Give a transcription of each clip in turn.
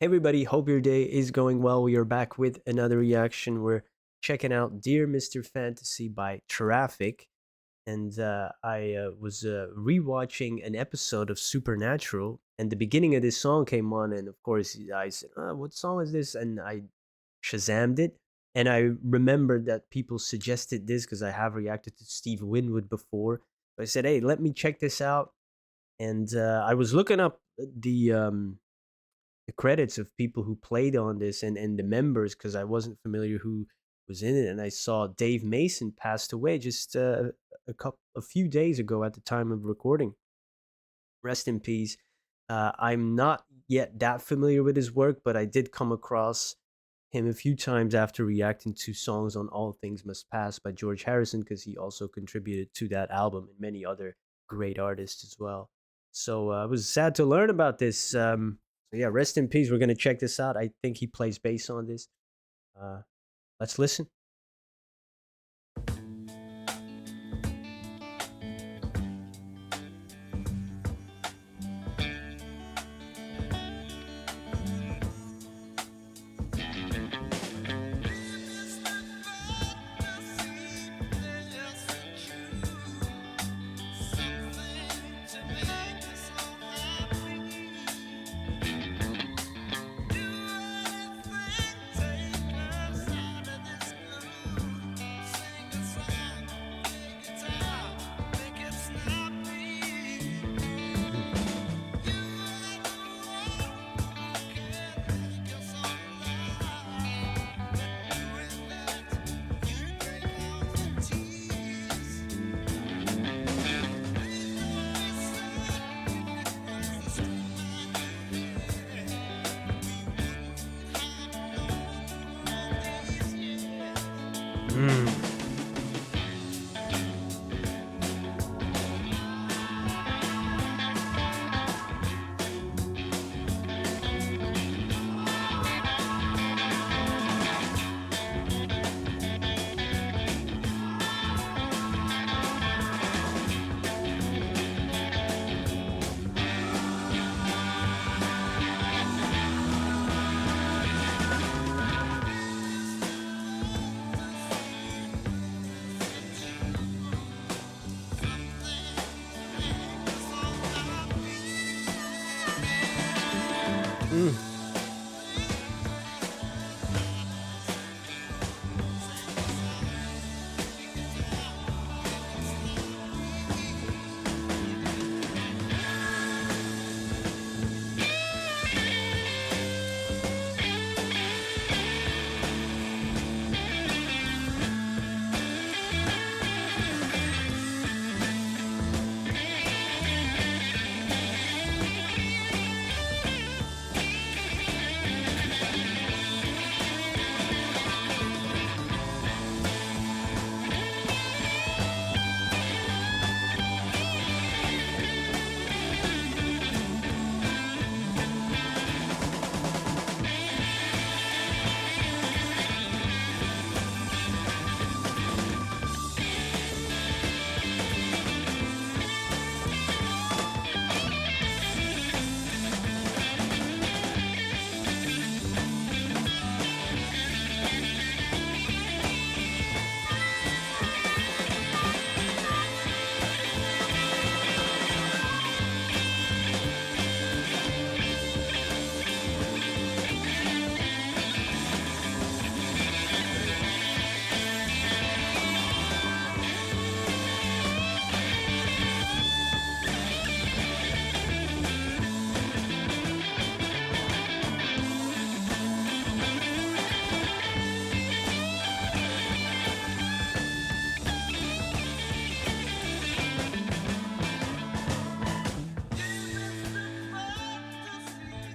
Hey everybody, hope your day is going well. We are back with another reaction. We're checking out Dear Mr. Fantasy by Traffic. And I was rewatching an episode of Supernatural, and the beginning of this song came on. And of course, I said, what song is this? And I Shazammed it. And I remembered that people suggested this because I have reacted to Steve Winwood before. So I said, hey, let me check this out. And I was looking up the credits of people who played on this and the members because I wasn't familiar who was in it, and I saw Dave Mason passed away just a few days ago at the time of recording. Rest in peace. I'm not yet that familiar with his work, but I did come across him a few times after reacting to songs on All Things Must Pass by George Harrison because he also contributed to that album and many other great artists as well. So I was sad to learn about this. So yeah, rest in peace. We're gonna check this out. I think he plays bass on this. Uh, let's listen. Mm. Mm.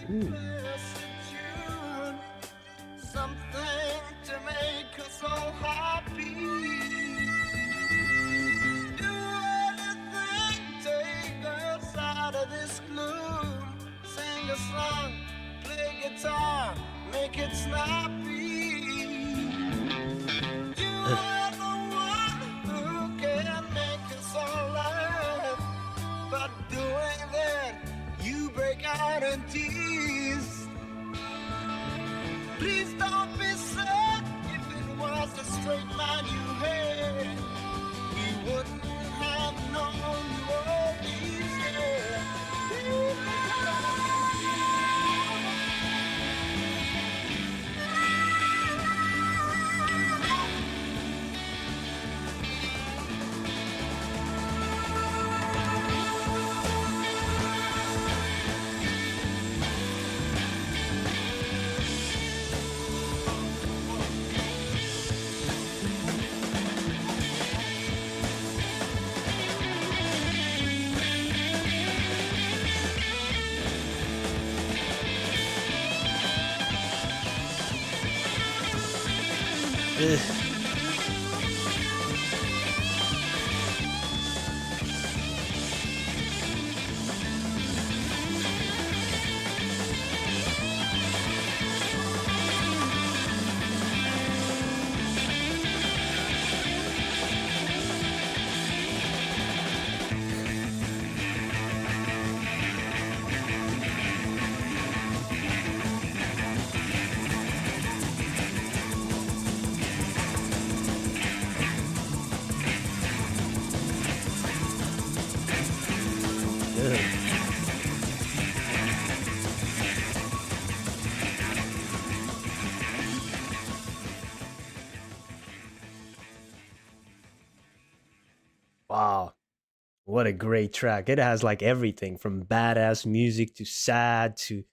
Ooh. Something to make us all happy. Do anything, take us out of this gloom. Sing a song, play guitar, make it snappy. You are the one who can make us all laugh. But doing that, you break out in tears. Please don't be sad if it was a straight line you had. We wouldn't have known you all these years. Ugh. Ugh. Wow. What a great track. It has like everything from badass music to sad to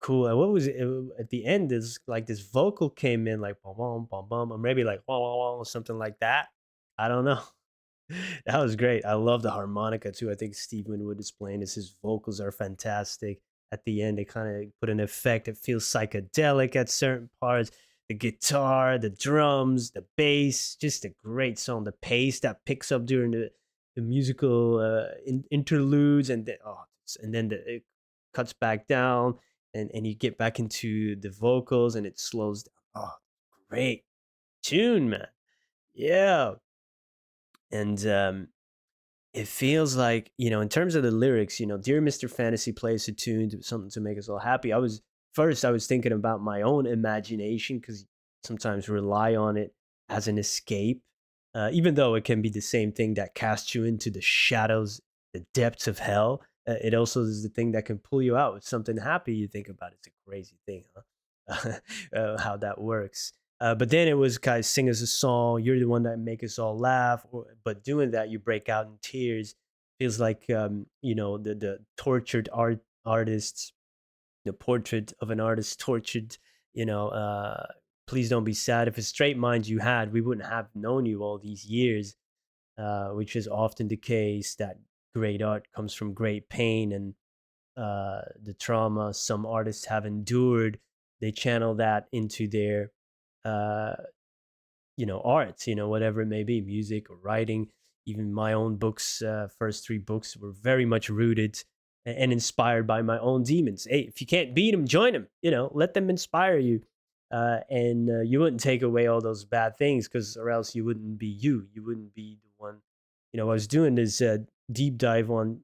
cool. And what was it? At the end? Is like this vocal came in like bum bum bum bum, or maybe like wah, wah, wah, or something like that. I don't know. That was great. I love the harmonica too. I think Steve Winwood is playing this. His vocals are fantastic. At the end, they kind of put an effect. It feels psychedelic at certain parts. The guitar, the drums, the bass, just a great song. The pace that picks up during the musical interludes, and and then it cuts back down, and you get back into the vocals, and it slows down. Oh, great tune, man. Yeah, and it feels like, in terms of the lyrics, Dear Mr. Fantasy plays a tune to something to make us all happy. I was thinking about my own imagination, because sometimes rely on it as an escape, even though it can be the same thing that casts you into the shadows, the depths of hell. It also is the thing that can pull you out with something happy you think about. It's a crazy thing, huh? How that works. But then it was kind of sing us a song. You're the one that make us all laugh. But doing that, you break out in tears. Feels like the tortured artists, the portrait of an artist tortured. You know, please don't be sad. If a straight mind you had, we wouldn't have known you all these years. Which is often the case. That great art comes from great pain and the trauma some artists have endured. They channel that into their uh, art, whatever it may be, music or writing. Even my own books, first three books, were very much rooted and inspired by my own demons. Hey, if you can't beat them, join them. Let them inspire you, and you wouldn't take away all those bad things, because or else you wouldn't be you. You wouldn't be the one. I was doing this deep dive on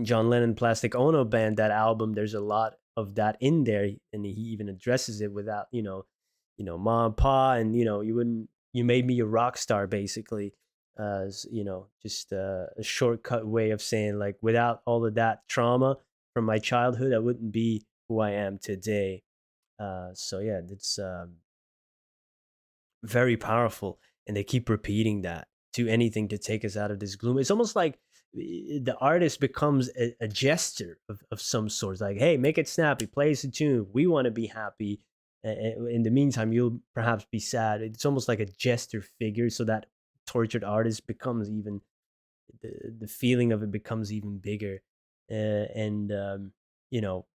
John Lennon Plastic Ono Band, that album. There's a lot of that in there, and he even addresses it without, ma and pa, and you made me a rock star, basically. Just a shortcut way of saying, like, without all of that trauma from my childhood, I wouldn't be who I am today. So yeah, it's very powerful, and they keep repeating that to anything to take us out of this gloom. It's almost like the artist becomes a gesture of some sort, like, hey, make it snappy, play us a tune, we want to be happy. In the meantime, you'll perhaps be sad. It's almost like a gesture figure, so that tortured artist becomes even, the feeling of it becomes even bigger. And you know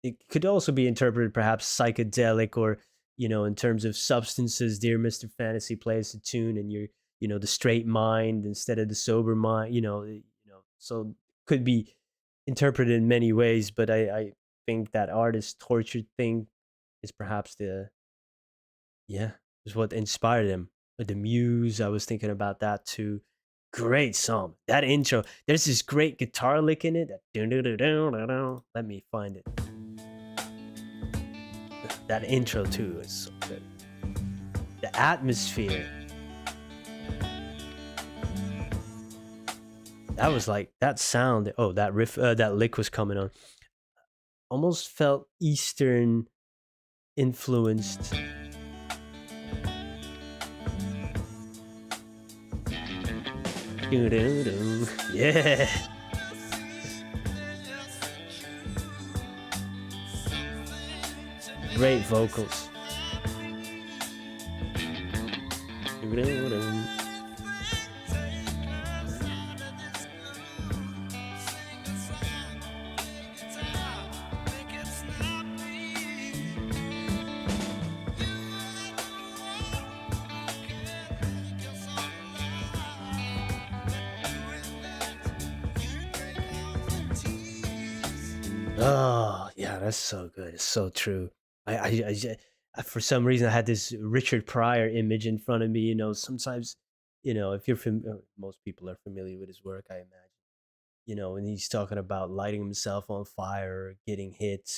it could also be interpreted perhaps psychedelic, or in terms of substances. Dear Mr. Fantasy plays a tune, and you're, the straight mind instead of the sober mind. So could be interpreted in many ways. But I think that artist tortured thing is perhaps the yeah is what inspired him. But the muse, I was thinking about that too. Great song. That intro. There's this great guitar lick in it. That dun dun dun dun dun dun. Let me find it. That intro too is so good. The atmosphere. That was like that sound. Oh, that riff, that lick was coming on. Almost felt Eastern influenced. Doo-doo-doo. Yeah, great vocals. Doo-doo-doo. Oh, yeah, that's so good. It's so true. For some reason, I had this Richard Pryor image in front of me. Sometimes, if most people are familiar with his work, I imagine. When he's talking about lighting himself on fire, or getting hit,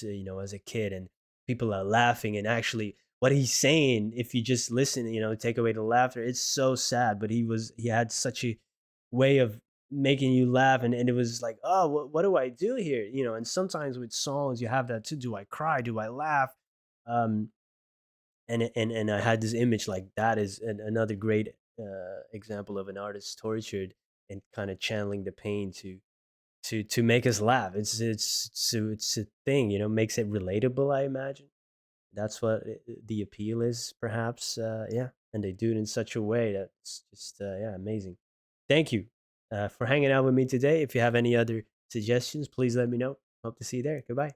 as a kid, and people are laughing. And actually, what he's saying, if you just listen, take away the laughter, it's so sad. But he had such a way of making you laugh, and it was like, oh, what do I do here? And sometimes with songs, you have that too. Do I cry? Do I laugh? Um, and I had this image like that is another great example of an artist tortured and kind of channeling the pain to make us laugh. It's a thing, makes it relatable. I imagine that's what the appeal is, perhaps. Yeah, and they do it in such a way that's just yeah, amazing. Thank you for hanging out with me today. If you have any other suggestions, please let me know. Hope to see you there. Goodbye.